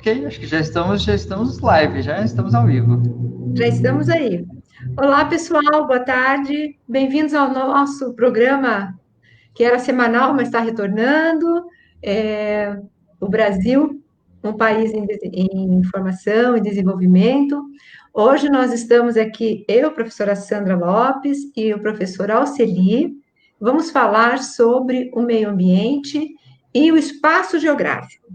Ok, acho que já estamos live, já estamos ao vivo. Já estamos aí. Olá, pessoal, boa tarde. Bem-vindos ao nosso programa, que era semanal, mas está retornando. É, o Brasil, um país em formação e desenvolvimento. Hoje nós estamos aqui, eu, professora Sandra Lopes, e o professor Alceli. Vamos falar sobre o meio ambiente e o espaço geográfico.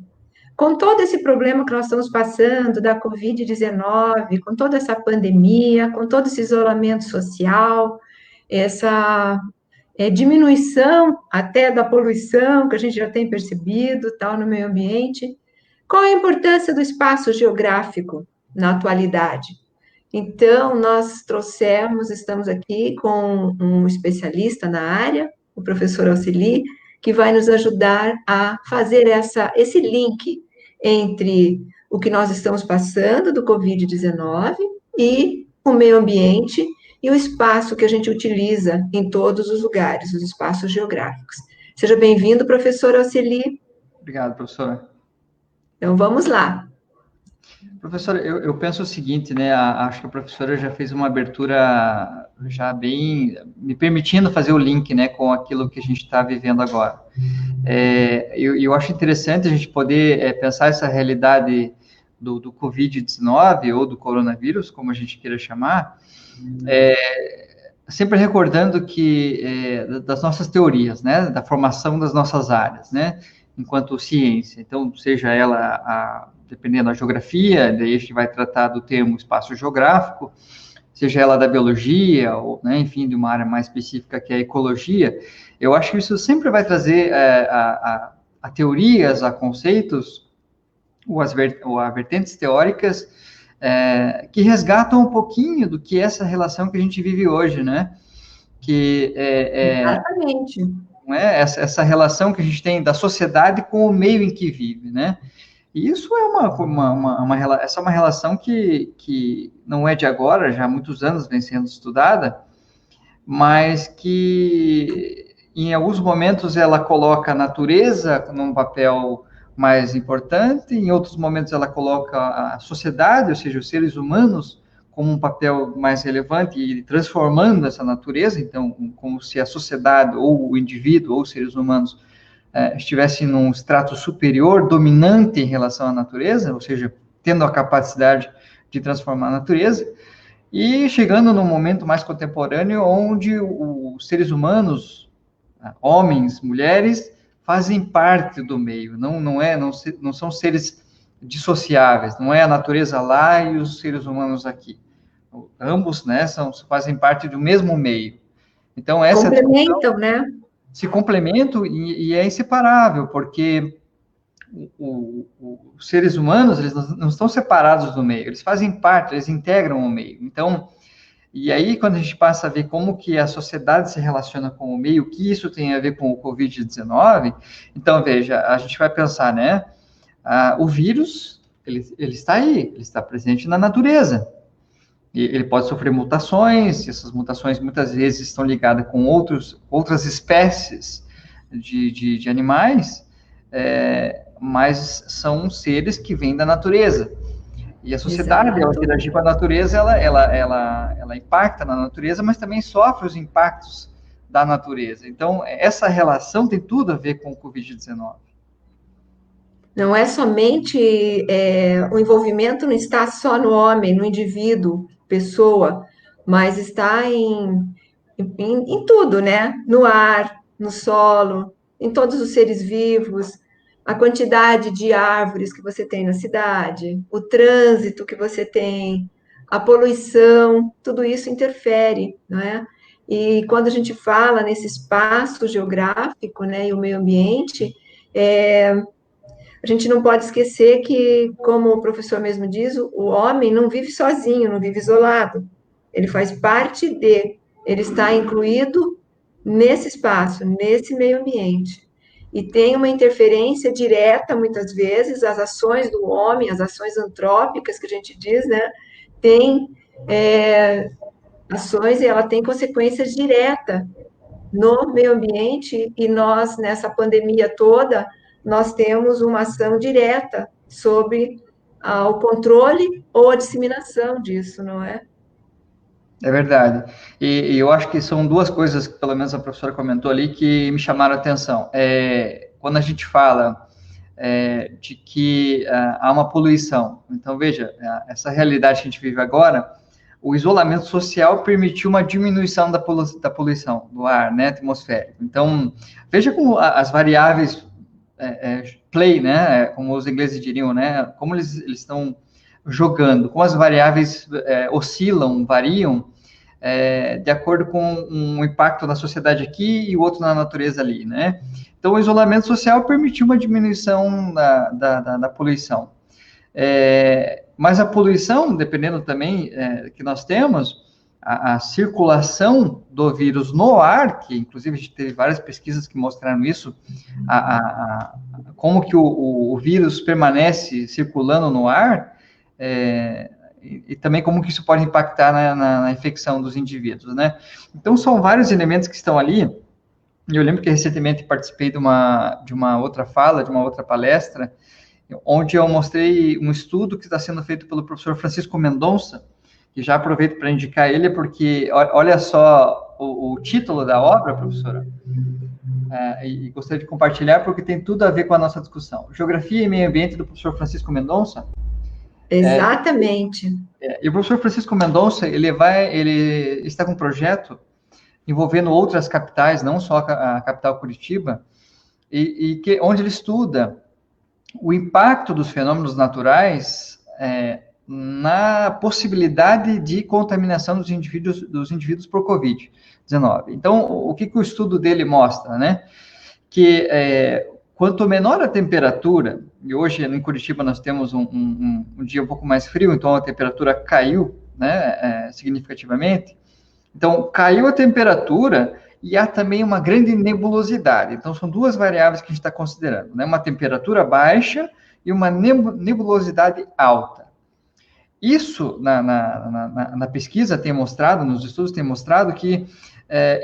Com todo esse problema que nós estamos passando, da Covid-19, com toda essa pandemia, com todo esse isolamento social, essa diminuição até da poluição que a gente já tem percebido, tal, no meio ambiente, qual a importância do espaço geográfico na atualidade? Então, nós estamos aqui com um especialista na área, o professor Auxili, que vai nos ajudar a fazer esse link entre o que nós estamos passando do Covid-19 e o meio ambiente e o espaço que a gente utiliza em todos os lugares, os espaços geográficos. Seja bem-vindo, professor Auxili. Obrigado, professora. Então, vamos lá. Professora, eu penso o seguinte, né? Acho que a professora já fez uma abertura já bem, me permitindo fazer o link, né, com aquilo que a gente está vivendo agora. Eu acho interessante a gente poder pensar essa realidade do Covid-19 ou do coronavírus, como a gente queira chamar, sempre recordando que das nossas teorias, né, da formação das nossas áreas, né, enquanto ciência. Então, seja ela dependendo da geografia, daí a gente vai tratar do termo espaço geográfico, seja ela da biologia, ou, né, enfim, de uma área mais específica que é a ecologia, eu acho que isso sempre vai trazer a teorias, a conceitos, ou a vertentes teóricas que resgatam um pouquinho do que é essa relação que a gente vive hoje, né? Que Exatamente. não é essa relação que a gente tem da sociedade com o meio em que vive, né? E isso é essa é uma relação que não é de agora, já há muitos anos vem sendo estudada, mas que em alguns momentos ela coloca a natureza num papel mais importante, em outros momentos ela coloca a sociedade, ou seja, os seres humanos, como um papel mais relevante e transformando essa natureza, então, como se a sociedade ou o indivíduo ou os seres humanos estivesse num extrato superior, dominante em relação à natureza, ou seja, tendo a capacidade de transformar a natureza, e chegando num momento mais contemporâneo, onde os seres humanos, homens, mulheres, fazem parte do meio, não são seres dissociáveis, não é a natureza lá e os seres humanos aqui. Ambos, né, fazem parte do mesmo meio. Então, essa discussão Complementam, né? se complementam e é inseparável, porque os seres humanos, eles não estão separados do meio, eles fazem parte, eles integram o meio. Então, e aí, quando a gente passa a ver como que a sociedade se relaciona com o meio, o que isso tem a ver com o Covid-19, então, veja, a gente vai pensar, né? O vírus, ele está aí, ele está presente na natureza. E ele pode sofrer mutações, essas mutações muitas vezes estão ligadas com outras espécies de animais, mas são seres que vêm da natureza. E a sociedade, ao Exato. interagir com a natureza, ela impacta na natureza, mas também sofre os impactos da natureza. Então, essa relação tem tudo a ver com o Covid-19. Não é somente o envolvimento, não está só no homem, no indivíduo, pessoa, mas está em tudo, né? No ar, no solo, em todos os seres vivos, a quantidade de árvores que você tem na cidade, o trânsito que você tem, a poluição, tudo isso interfere, não é? E quando a gente fala nesse espaço geográfico, né, e o meio ambiente, a gente não pode esquecer que, como o professor mesmo diz, o homem não vive sozinho, não vive isolado. Ele faz parte ele está incluído nesse espaço, nesse meio ambiente. E tem uma interferência direta, muitas vezes, as ações do homem, as ações antrópicas que a gente diz, né? Tem ações e ela tem consequências diretas no meio ambiente e nós, nessa pandemia toda, nós temos uma ação direta sobre ao controle ou à disseminação disso, não é? É verdade. E eu acho que são duas coisas que, pelo menos, a professora comentou ali, que me chamaram a atenção. Quando a gente fala de que há uma poluição. Então, veja, essa realidade que a gente vive agora, o isolamento social permitiu uma diminuição da poluição do ar, né, atmosférico. Então, veja como as variáveis play, né, como os ingleses diriam, né, como eles estão jogando, como as variáveis oscilam, variam, de acordo com um impacto na sociedade aqui e o outro na natureza ali, né? Então, o isolamento social permitiu uma diminuição da poluição. Mas a poluição, dependendo também que nós temos, a circulação do vírus no ar, que inclusive a gente teve várias pesquisas que mostraram isso, como que o vírus permanece circulando no ar, e também como que isso pode impactar na infecção dos indivíduos, né? Então, são vários elementos que estão ali. Eu lembro que recentemente participei de uma outra fala, de uma outra palestra, onde eu mostrei um estudo que está sendo feito pelo professor Francisco Mendonça, que já aproveito para indicar ele, porque olha só o título da obra, professora, e gostaria de compartilhar, porque tem tudo a ver com a nossa discussão. Geografia e Meio Ambiente, do professor Francisco Mendonça. Exatamente. E o professor Francisco Mendonça, ele está com um projeto envolvendo outras capitais, não só a capital Curitiba, onde ele estuda o impacto dos fenômenos naturais na possibilidade de contaminação dos indivíduos por Covid-19. Então, o que o estudo dele mostra, né? Que quanto menor a temperatura, e hoje em Curitiba nós temos um dia um pouco mais frio, então a temperatura caiu, né, significativamente. Então, caiu a temperatura e há também uma grande nebulosidade. Então, são duas variáveis que a gente está considerando, né? Uma temperatura baixa e uma nebulosidade alta. Isso, na pesquisa, tem mostrado, nos estudos, tem mostrado que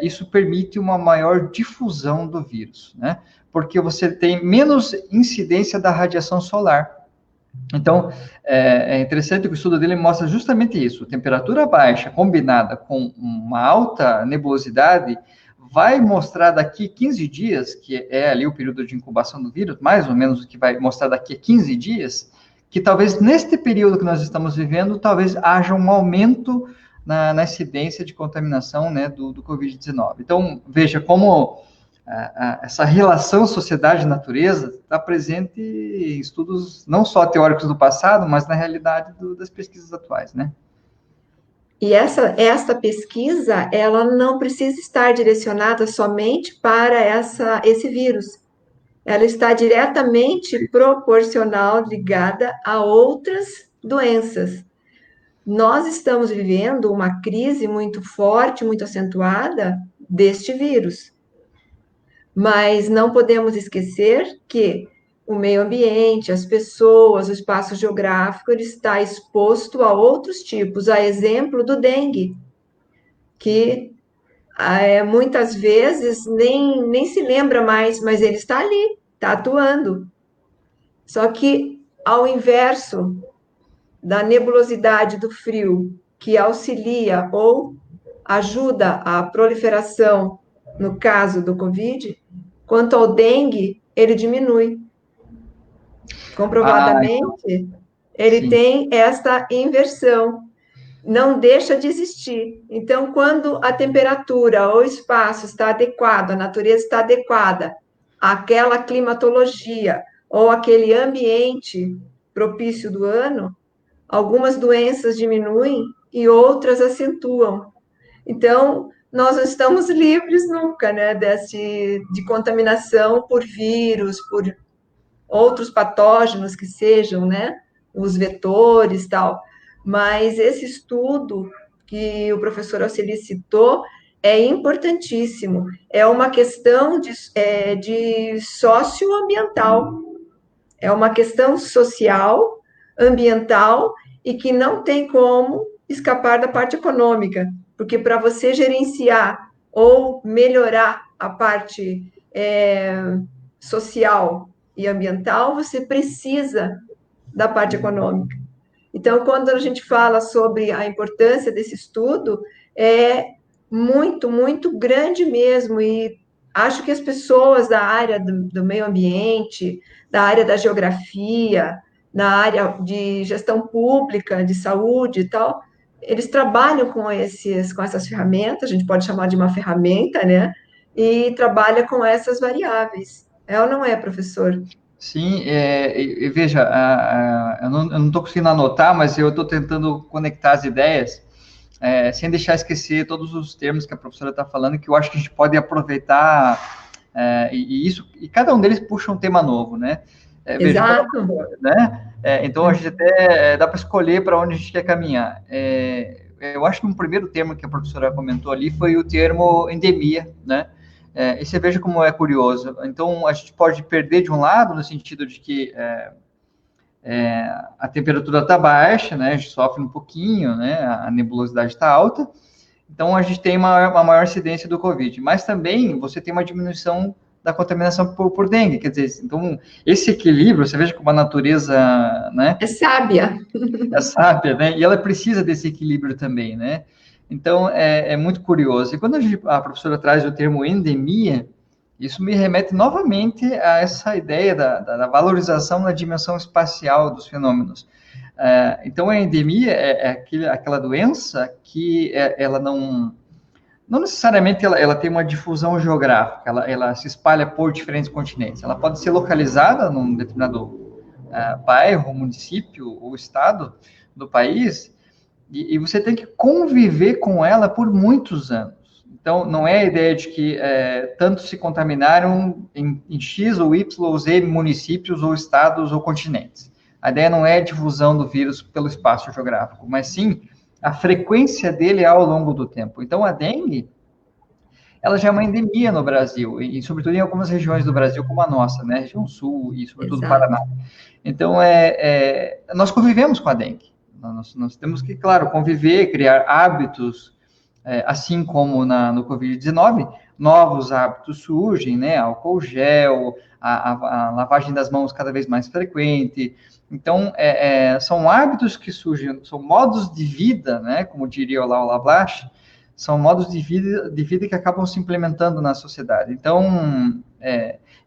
isso permite uma maior difusão do vírus, né? Porque você tem menos incidência da radiação solar. Então, é interessante que o estudo dele mostra justamente isso. Temperatura baixa combinada com uma alta nebulosidade vai mostrar daqui 15 dias, que é ali o período de incubação do vírus, mais ou menos o que vai mostrar daqui a 15 dias, que talvez neste período que nós estamos vivendo, talvez haja um aumento na incidência de contaminação, né, do Covid-19. Então, veja como essa relação sociedade-natureza está presente em estudos não só teóricos do passado, mas na realidade das pesquisas atuais, né? E esta pesquisa, ela não precisa estar direcionada somente para esse vírus. Ela está diretamente proporcional, ligada a outras doenças. Nós estamos vivendo uma crise muito forte, muito acentuada deste vírus. Mas não podemos esquecer que o meio ambiente, as pessoas, o espaço geográfico, ele está exposto a outros tipos, a exemplo do dengue, que muitas vezes nem se lembra mais, mas ele está ali, está atuando. Só que, ao inverso da nebulosidade do frio, que auxilia ou ajuda a proliferação, no caso do Covid, quanto ao dengue, ele diminui. Comprovadamente, ele sim. tem esta inversão, não deixa de existir. Então, quando a temperatura ou o espaço está adequado, a natureza está adequada àquela climatologia ou aquele ambiente propício do ano, algumas doenças diminuem e outras acentuam. Então, nós não estamos livres nunca, né, de contaminação por vírus, por outros patógenos que sejam, né, os vetores, tal. Mas esse estudo que o professor Alceli citou é importantíssimo. É uma questão de socioambiental. É uma questão social, ambiental, e que não tem como escapar da parte econômica, porque para você gerenciar ou melhorar a parte social e ambiental, você precisa da parte econômica. Então, quando a gente fala sobre a importância desse estudo, é muito, muito grande mesmo, e acho que as pessoas da área do meio ambiente, da área da geografia, na área de gestão pública, de saúde e tal, eles trabalham com essas ferramentas, a gente pode chamar de uma ferramenta, né? E trabalha com essas variáveis. É ou não é, professor? Sim, e veja, eu não estou conseguindo anotar, mas eu estou tentando conectar as ideias, sem deixar esquecer todos os termos que a professora está falando, que eu acho que a gente pode aproveitar, e cada um deles puxa um tema novo, né? Veja, Exato. né? Então a gente até dá para escolher para onde a gente quer caminhar. Eu acho que um primeiro termo que a professora comentou ali foi o termo endemia, né? E você veja como é curioso. Então, a gente pode perder de um lado, no sentido de que a temperatura está baixa, né? A gente sofre um pouquinho, né? A nebulosidade está alta. Então, a gente tem uma maior incidência do Covid. Mas também você tem uma diminuição da contaminação por dengue. Quer dizer, então, esse equilíbrio, você veja como a natureza, né? É sábia. É sábia, né? E ela precisa desse equilíbrio também, né? Então, é muito curioso. E quando a professora traz o termo endemia, isso me remete novamente a essa ideia da valorização na dimensão espacial dos fenômenos. Então, a endemia aquela doença que ela não necessariamente ela tem uma difusão geográfica, ela se espalha por diferentes continentes. Ela pode ser localizada num determinado bairro, município ou estado do país, e você tem que conviver com ela por muitos anos. Então, não é a ideia de que tantos se contaminaram em X ou Y ou Z municípios ou estados ou continentes. A ideia não é a difusão do vírus pelo espaço geográfico, mas sim a frequência dele ao longo do tempo. Então, a dengue, ela já é uma endemia no Brasil, e sobretudo em algumas regiões do Brasil, como a nossa, né? Região Sul e sobretudo Exato. Paraná. Então, nós convivemos com a dengue. Nós temos que, claro, conviver, criar hábitos, assim como no Covid-19, novos hábitos surgem, né? Álcool gel, a lavagem das mãos cada vez mais frequente. Então, são hábitos que surgem, são modos de vida, né? Como diria o Lau Lablache, são modos de vida que acabam se implementando na sociedade. Então,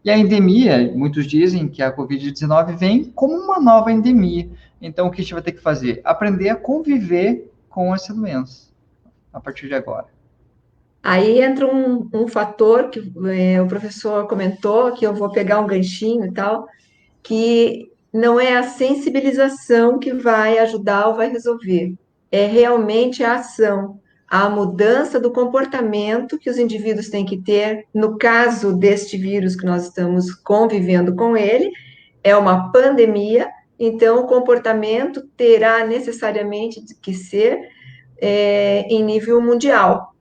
e a endemia, muitos dizem que a Covid-19 vem como uma nova endemia. Então, o que a gente vai ter que fazer? Aprender a conviver com essa doença, a partir de agora. Aí entra um fator que o professor comentou, que eu vou pegar um ganchinho e tal, que não é a sensibilização que vai ajudar ou vai resolver, é realmente a ação, a mudança do comportamento que os indivíduos têm que ter. No caso deste vírus que nós estamos convivendo com ele, é uma pandemia, então o comportamento terá necessariamente que ser em nível mundial,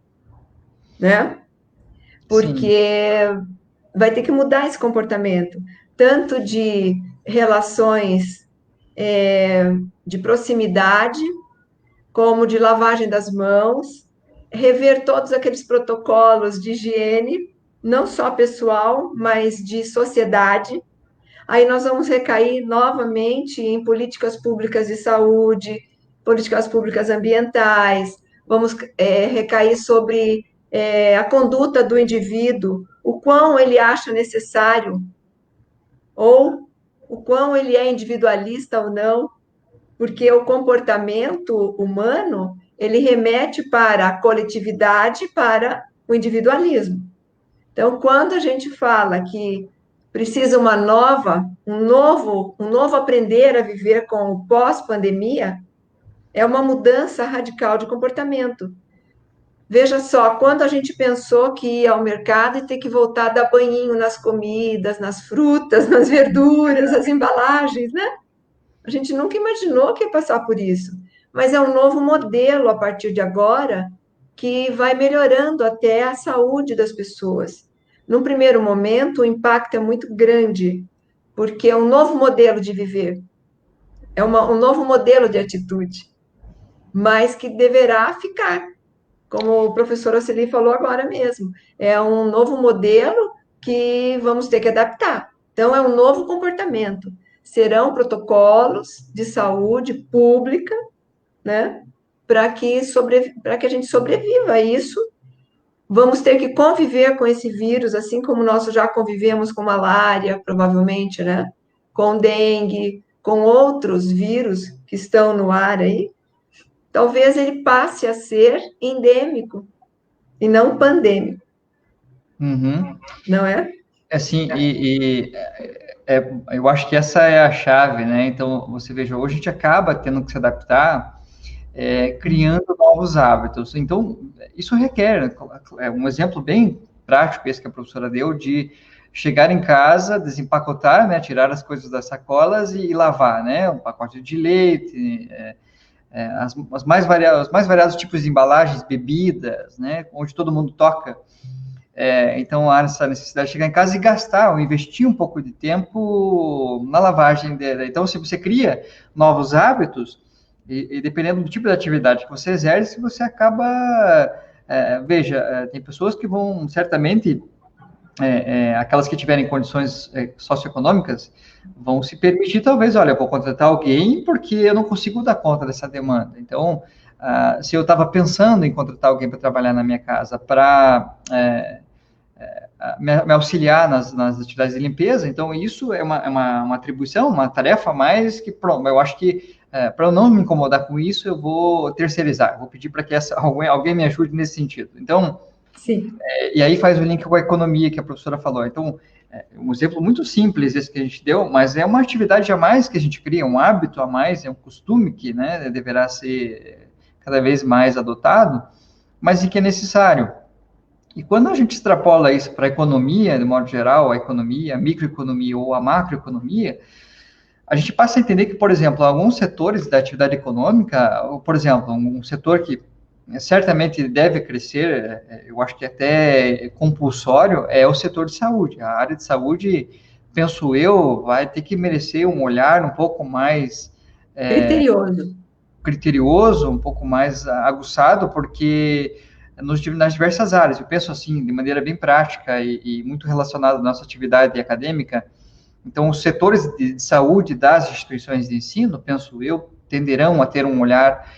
né? Sim, Porque vai ter que mudar esse comportamento, tanto de relações de proximidade, como de lavagem das mãos, rever todos aqueles protocolos de higiene, não só pessoal, mas de sociedade. Aí nós vamos recair novamente em políticas públicas de saúde, políticas públicas ambientais, vamos recair sobre a conduta do indivíduo, o quão ele acha necessário, ou o quão ele é individualista ou não, porque o comportamento humano, ele remete para a coletividade, para o individualismo. Então, quando a gente fala que precisa um novo aprender a viver com o pós-pandemia, é uma mudança radical de comportamento. Veja só, quando a gente pensou que ia ao mercado e ter que voltar a dar banhinho nas comidas, nas frutas, nas verduras, nas embalagens, né? A gente nunca imaginou que ia passar por isso. Mas é um novo modelo a partir de agora que vai melhorando até a saúde das pessoas. Num primeiro momento, o impacto é muito grande, porque é um novo modelo de viver, um novo modelo de atitude, mas que deverá ficar, como o professor Oceli falou agora mesmo. É um novo modelo que vamos ter que adaptar. Então, é um novo comportamento. serão protocolos de saúde pública, né, para que a gente sobreviva a isso. Vamos ter que conviver com esse vírus, assim como nós já convivemos com malária, provavelmente, né? Com dengue, com outros vírus que estão no ar aí. Talvez ele passe a ser endêmico e não pandêmico, Uhum. não é? Assim, eu acho que essa é a chave, né? Então, você veja, hoje a gente acaba tendo que se adaptar, criando novos hábitos. Então, isso requer, um exemplo bem prático, esse que a professora deu, de chegar em casa, desempacotar, né? Tirar as coisas das sacolas e lavar, né? Um pacote de leite, os mais variados tipos de embalagens, bebidas, né? Onde todo mundo toca. Então, há essa necessidade de chegar em casa e gastar, ou investir um pouco de tempo na lavagem dela. Então, se você cria novos hábitos, e dependendo do tipo de atividade que você exerce, você acaba... veja, tem pessoas que vão, certamente, aquelas que tiverem condições socioeconômicas, vão se permitir, talvez, olha, eu vou contratar alguém porque eu não consigo dar conta dessa demanda. Então, se eu estava pensando em contratar alguém para trabalhar na minha casa, para me auxiliar nas atividades de limpeza, então isso é uma atribuição, uma tarefa a mais que, pronto, eu acho que para eu não me incomodar com isso, eu vou terceirizar, vou pedir para que alguém me ajude nesse sentido. Então, sim. E aí faz o link com a economia que a professora falou. Então, um exemplo muito simples esse que a gente deu, mas é uma atividade a mais que a gente cria, um hábito a mais, é um costume que, né, deverá ser cada vez mais adotado, mas e que é necessário. E quando a gente extrapola isso para a economia, de modo geral, a economia, a microeconomia ou a macroeconomia, a gente passa a entender que, por exemplo, alguns setores da atividade econômica, por exemplo, um setor que certamente deve crescer, eu acho que até compulsório, é o setor de saúde. A área de saúde, penso eu, vai ter que merecer um olhar um pouco mais Criterioso. criterioso, um pouco mais aguçado, porque nas diversas áreas, eu penso assim, de maneira bem prática e muito relacionada à nossa atividade acadêmica. Então, os setores de saúde das instituições de ensino, penso eu, tenderão a ter um olhar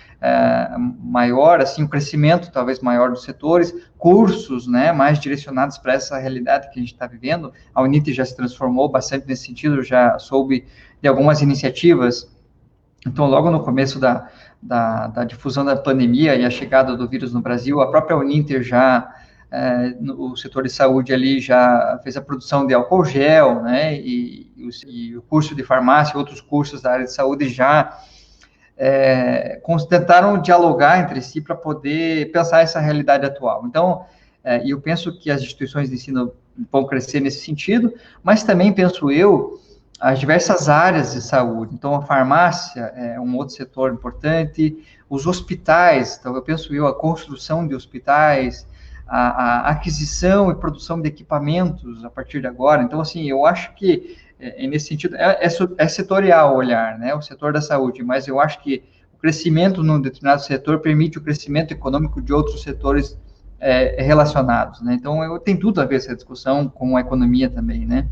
maior, assim, um crescimento talvez maior dos setores, cursos, né, mais direcionados para essa realidade que a gente está vivendo. A Unite já se transformou bastante nesse sentido, já soube de algumas iniciativas. Então, logo no começo da difusão da pandemia e a chegada do vírus no Brasil, a própria Uninter já no setor de saúde ali já fez a produção de álcool gel, né, e o curso de farmácia, outros cursos da área de saúde já tentaram dialogar entre si para poder pensar essa realidade atual. Então, e eu penso que as instituições de ensino vão crescer nesse sentido, mas também penso eu as diversas áreas de saúde. Então, a farmácia é um outro setor importante, os hospitais, então eu penso eu a construção de hospitais, a aquisição e produção de equipamentos a partir de agora. Então, assim, eu acho que, nesse sentido, é setorial o olhar, né, o setor da saúde, mas eu acho que o crescimento num determinado setor permite o crescimento econômico de outros setores relacionados, né? Então, tem tudo a ver essa discussão com a economia também, né?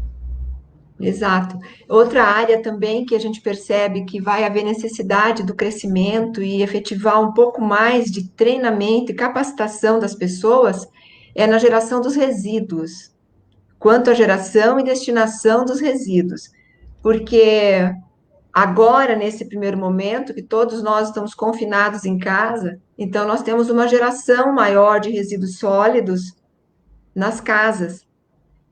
Exato. Outra área também que a gente percebe que vai haver necessidade do crescimento e efetivar um pouco mais de treinamento e capacitação das pessoas é na geração dos resíduos, quanto à geração e destinação dos resíduos. Porque agora, nesse primeiro momento, que todos nós estamos confinados em casa, então nós temos uma geração maior de resíduos sólidos nas casas.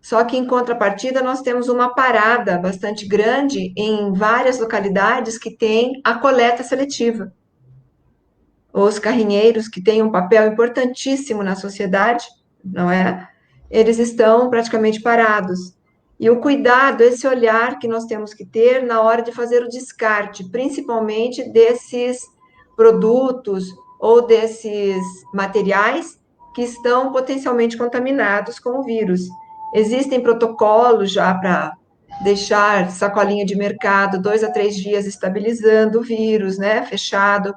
Só que, em contrapartida, nós temos uma parada bastante grande em várias localidades que tem a coleta seletiva. Os carrinheiros, que têm um papel importantíssimo na sociedade, não é? Eles estão praticamente parados. E o cuidado, esse olhar que nós temos que ter na hora de fazer o descarte, principalmente desses produtos ou desses materiais que estão potencialmente contaminados com o vírus. Existem protocolos já para deixar sacolinha de mercado 2 a 3 dias estabilizando o vírus, né? Fechado.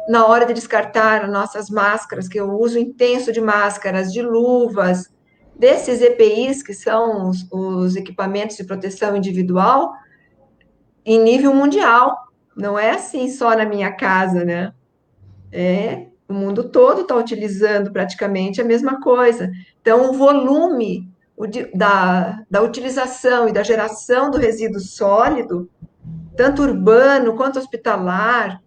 Na hora de descartar nossas máscaras, que eu uso intenso de máscaras, de luvas, desses EPIs, que são os equipamentos de proteção individual, em nível mundial. Não é assim só na minha casa, né? O mundo todo está utilizando praticamente a mesma coisa. Então, o volume da utilização e da geração do resíduo sólido, tanto urbano quanto hospitalar,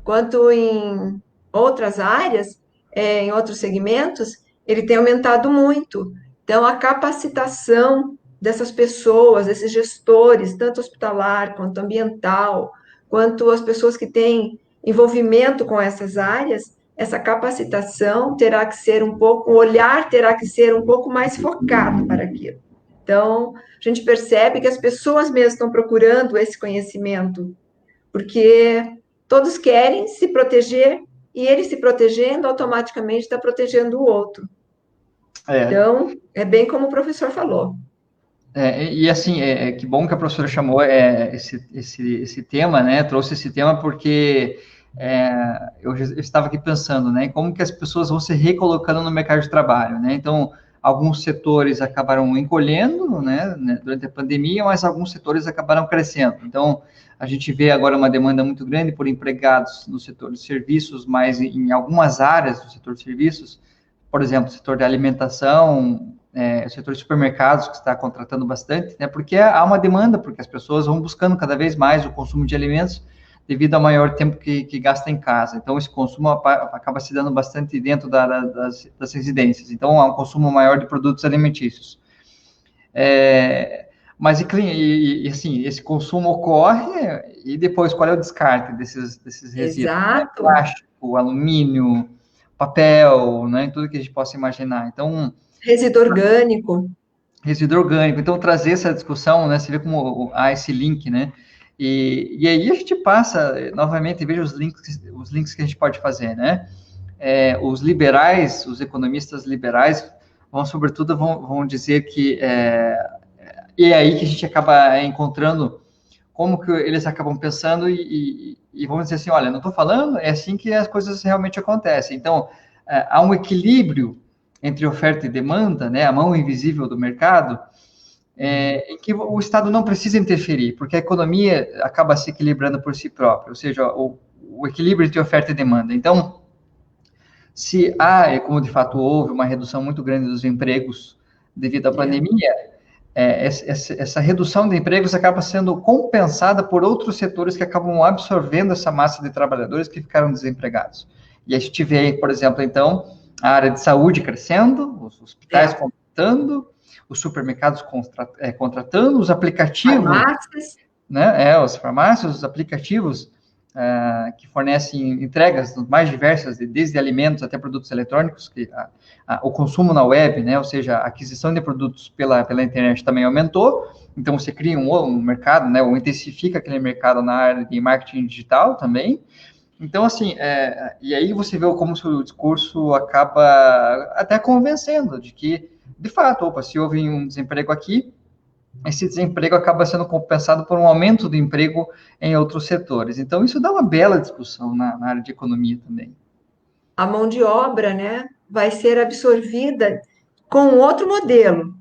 quanto em outras áreas, em outros segmentos, ele tem aumentado muito. Então, a capacitação dessas pessoas, desses gestores, tanto hospitalar quanto ambiental, quanto as pessoas que têm envolvimento com essas áreas, essa capacitação terá que ser um pouco, o olhar terá que ser um pouco mais focado para aquilo. Então, a gente percebe que as pessoas mesmo estão procurando esse conhecimento, porque todos querem se proteger e ele se protegendo automaticamente está protegendo o outro. Então, é bem como o professor falou. Assim, que bom que a professora chamou esse tema, né? Trouxe esse tema porque eu estava aqui pensando, né? Como que as pessoas vão se recolocando no mercado de trabalho, né? Então, alguns setores acabaram encolhendo, né? Durante a pandemia, mas alguns setores acabaram crescendo. Então, a gente vê agora uma demanda muito grande por empregados no setor de serviços, mas em algumas áreas do setor de serviços, por exemplo, setor de alimentação, o setor de supermercados que está contratando bastante, né? Porque há uma demanda, porque as pessoas vão buscando cada vez mais o consumo de alimentos devido ao maior tempo que gasta em casa. Então, esse consumo acaba se dando bastante dentro das residências. Então, há um consumo maior de produtos alimentícios. Mas, assim, esse consumo ocorre e depois, qual é o descarte desses resíduos? Exato. Plástico, alumínio, papel, né? Tudo que a gente possa imaginar. Então, resíduo orgânico. Resíduo orgânico. Então, trazer essa discussão, né? Você vê como há esse link, né? E aí a gente passa, novamente, veja os links que a gente pode fazer, né? Os liberais, os economistas liberais, sobretudo, vão dizer que e é aí que a gente acaba encontrando como que eles acabam pensando e vão dizer assim, olha, não estou falando, é assim que as coisas realmente acontecem. Então, há um equilíbrio entre oferta e demanda, né, a mão invisível do mercado, em que o Estado não precisa interferir, porque a economia acaba se equilibrando por si própria, ou seja, o equilíbrio entre oferta e demanda. Então, se há, como de fato houve, uma redução muito grande dos empregos devido à pandemia, essa redução de empregos acaba sendo compensada por outros setores que acabam absorvendo essa massa de trabalhadores que ficaram desempregados. E a gente vê, por exemplo, então, a área de saúde crescendo, os hospitais contratando, os supermercados contratando, os aplicativos, farmácias, né? As farmácias, os aplicativos que fornecem entregas mais diversas, desde alimentos até produtos eletrônicos, que o consumo na web, né? Ou seja, a aquisição de produtos pela internet também aumentou. Então, você cria um mercado, né? Ou intensifica aquele mercado na área de marketing digital também. Então, assim, e aí você vê como o discurso acaba até convencendo de que, de fato, se houve um desemprego aqui, esse desemprego acaba sendo compensado por um aumento do emprego em outros setores. Então, isso dá uma bela discussão na área de economia também. A mão de obra, né, vai ser absorvida com outro modelo,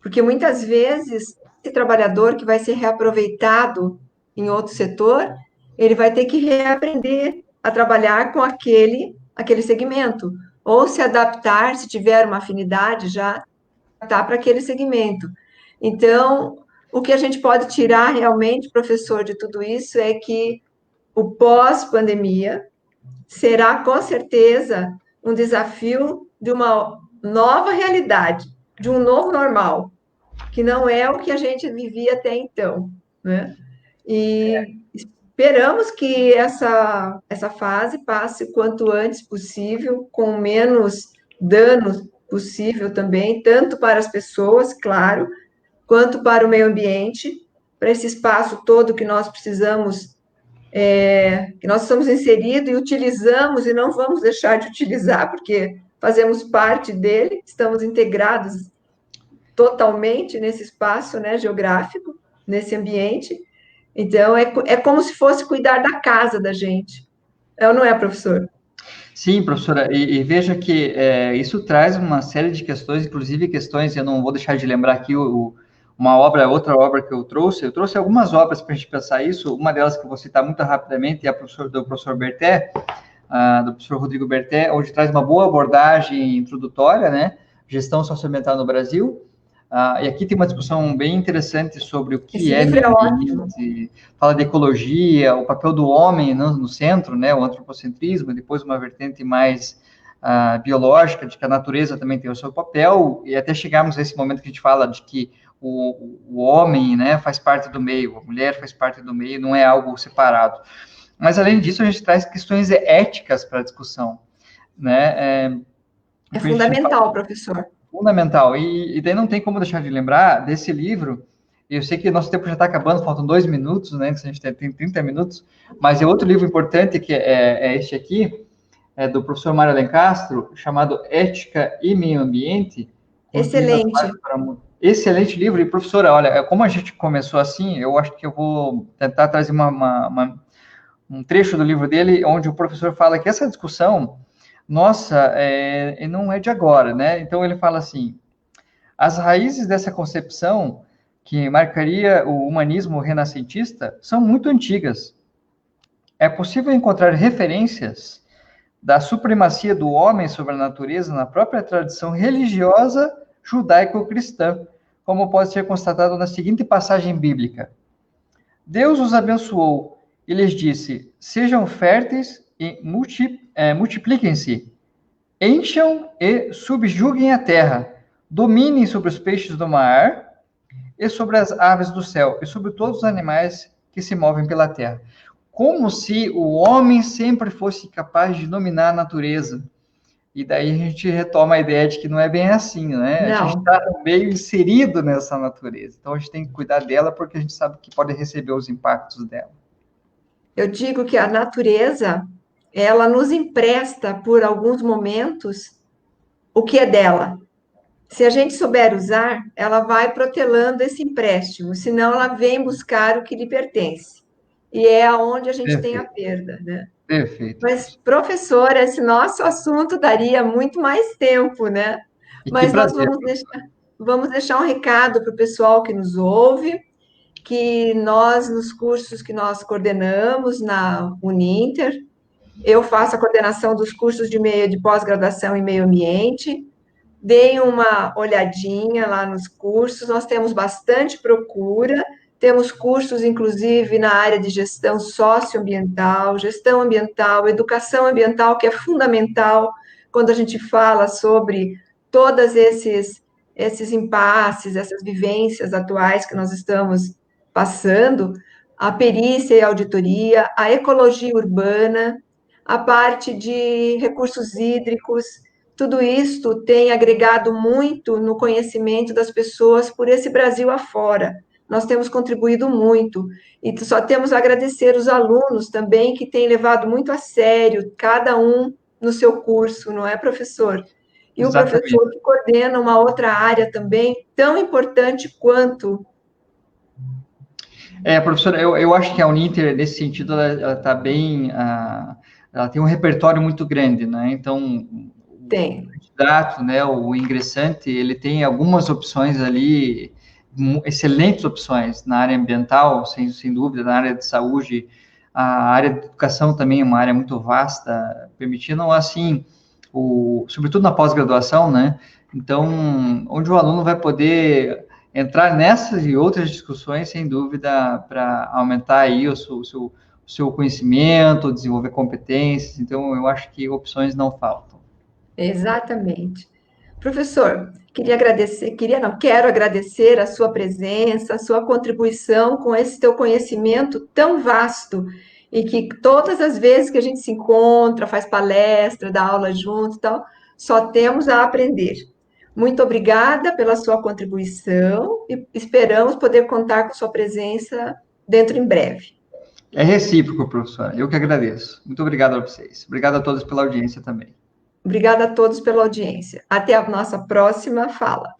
porque muitas vezes esse trabalhador que vai ser reaproveitado em outro setor, ele vai ter que reaprender a trabalhar com aquele segmento, ou se adaptar, se tiver uma afinidade já, adaptar para aquele segmento. Então, o que a gente pode tirar realmente, professor, de tudo isso é que o pós-pandemia será com certeza um desafio de uma nova realidade, de um novo normal, que não é o que a gente vivia até então, né? E esperamos que essa fase passe o quanto antes possível, com menos danos possível também, tanto para as pessoas, claro, quanto para o meio ambiente, para esse espaço todo que nós precisamos, que nós estamos inseridos e utilizamos e não vamos deixar de utilizar, porque fazemos parte dele, estamos integrados totalmente nesse espaço, né, geográfico, nesse ambiente. Então, é como se fosse cuidar da casa da gente. É ou não é, professor? Sim, professora, e veja que isso traz uma série de questões, inclusive questões, eu não vou deixar de lembrar aqui o outra obra que eu trouxe algumas obras para a gente pensar isso, uma delas que eu vou citar muito rapidamente é do professor Berté, do professor Rodrigo Berté, onde traz uma boa abordagem introdutória, né, gestão socioambiental no Brasil, e aqui tem uma discussão bem interessante sobre o que é meio ambiente, fala de ecologia, o papel do homem no centro, né, o antropocentrismo, depois uma vertente mais biológica, de que a natureza também tem o seu papel, e até chegarmos a esse momento que a gente fala de que o homem, né, faz parte do meio, a mulher faz parte do meio, não é algo separado. Mas, além disso, a gente traz questões éticas para a discussão, né? É fundamental, professor. Fundamental. E daí não tem como deixar de lembrar desse livro. Eu sei que nosso tempo já está acabando, faltam 2 minutos, né? A gente tem 30 minutos. Mas é outro livro importante, que é este aqui, é do professor Mário Alencastro, chamado Ética e Meio Ambiente. Excelente. Excelente livro. E, professora, olha, como a gente começou assim, eu acho que eu vou tentar trazer um trecho do livro dele, onde o professor fala que essa discussão, nossa, não é de agora, né? Então, ele fala assim, as raízes dessa concepção que marcaria o humanismo renascentista são muito antigas. É possível encontrar referências da supremacia do homem sobre a natureza na própria tradição religiosa judaico-cristã, como pode ser constatado na seguinte passagem bíblica. Deus os abençoou e lhes disse, sejam férteis e multipliquem-se, encham e subjuguem a terra, dominem sobre os peixes do mar e sobre as aves do céu e sobre todos os animais que se movem pela terra. Como se o homem sempre fosse capaz de dominar a natureza. E daí a gente retoma a ideia de que não é bem assim, né? Não. A gente está meio inserido nessa natureza. Então a gente tem que cuidar dela porque a gente sabe que pode receber os impactos dela. Eu digo que a natureza, ela nos empresta por alguns momentos o que é dela. Se a gente souber usar, ela vai protelando esse empréstimo, senão ela vem buscar o que lhe pertence. E é aonde a gente tem a perda, né? Perfeito. Mas, professora, esse nosso assunto daria muito mais tempo, né? Mas nós vamos deixar um recado para o pessoal que nos ouve, que nós, nos cursos que nós coordenamos na Uninter, eu faço a coordenação dos cursos de pós-graduação em meio ambiente. Deem uma olhadinha lá nos cursos, nós temos bastante procura, temos cursos, inclusive, na área de gestão socioambiental, gestão ambiental, educação ambiental, que é fundamental quando a gente fala sobre todos esses impasses, essas vivências atuais que nós estamos passando, a perícia e a auditoria, a ecologia urbana, a parte de recursos hídricos. Tudo isto tem agregado muito no conhecimento das pessoas por esse Brasil afora. Nós temos contribuído muito e só temos a agradecer os alunos também que têm levado muito a sério, cada um no seu curso, não é, professor? E exatamente. O professor que coordena uma outra área também tão importante quanto. Professora, eu acho que a Uninter, nesse sentido, ela está bem... ela tem um repertório muito grande, né? Então... Tem. O candidato, né, o ingressante, ele tem algumas opções ali, excelentes opções na área ambiental, sem dúvida, na área de saúde, a área de educação também é uma área muito vasta, permitindo, assim, sobretudo na pós-graduação, né, então, onde o aluno vai poder entrar nessas e outras discussões, sem dúvida, para aumentar aí o seu conhecimento, desenvolver competências, então, eu acho que opções não faltam. Exatamente. Professor, quero agradecer a sua presença, a sua contribuição com esse teu conhecimento tão vasto e que todas as vezes que a gente se encontra, faz palestra, dá aula junto e tal, só temos a aprender. Muito obrigada pela sua contribuição e esperamos poder contar com sua presença dentro em breve. É recíproco, professora. Eu que agradeço. Muito obrigado a vocês. Obrigado a todos pela audiência também. Obrigada a todos pela audiência. Até a nossa próxima fala.